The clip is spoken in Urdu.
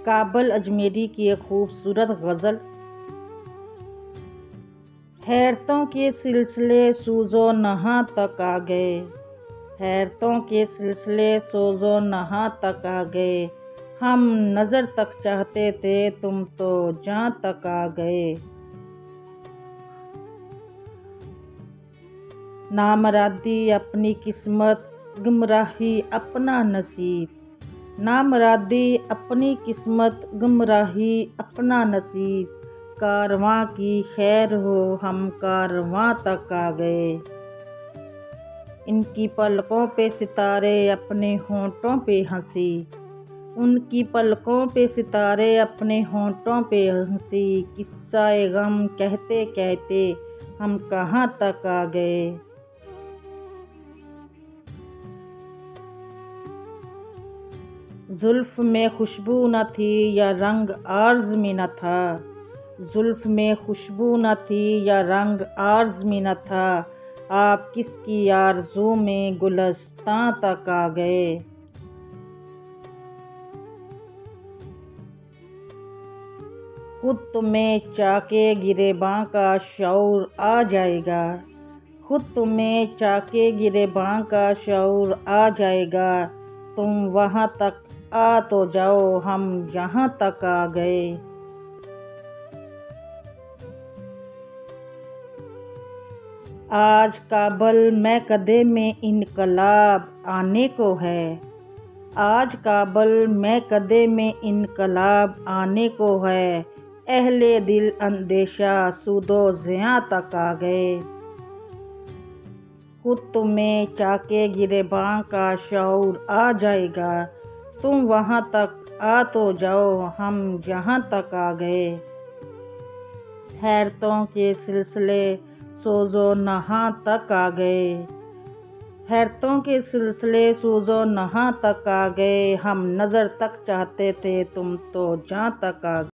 کابل اجمیری کی ایک خوبصورت غزل۔ حیرتوں کے سلسلے سوز و نہاں تک آ گئے، حیرتوں کے سلسلے سوز و نہاں تک آ گئے، ہم نظر تک چاہتے تھے تم تو جاں تک آ گئے۔ نامرادی اپنی قسمت، گمراہی اپنا نصیب، نامرادی اپنی قسمت، گمراہی اپنا نصیب، کارواں کی خیر ہو ہم کارواں تک آ گئے۔ ان کی پلکوں پہ ستارے اپنے ہونٹوں پہ ہنسی، ان کی پلکوں پہ ستارے اپنے ہونٹوں پہ ہنسی، قصہ غم کہتے کہتے ہم کہاں تک آ گئے۔ زلف میں خوشبو نہ تھی یا رنگ عارض میں نہ تھا، زلف میں خوشبو نہ تھی یا رنگ عارض میں نہ تھا، آپ کس کی آرزو میں گلستاں تک آ گئے۔ خود تمہیں چاکے گریباں کا شعور آ جائے گا، خود تمہیں چاکے گریباں کا شعور آ جائے گا، تم وہاں تک آ تو جاؤ ہم یہاں تک آ گئے۔ آج کابل میکدے میں انقلاب آنے کو ہے، آج کابل میکدے میں انقلاب آنے کو ہے، اہل دل اندیشہ سود و زیاں تک آ گئے۔ خود تمہیں چاکے گریباں کا شعور آ جائے گا، تم وہاں تک آ تو جاؤ ہم یہاں تک آ گئے۔ حیرتوں کے سلسلے سوز و نہاں تک آ گئے، حیرتوں کے سلسلے سوز و نہاں تک آ گئے، ہم نظر تک چاہتے تھے تم تو جاں تک آ گئے۔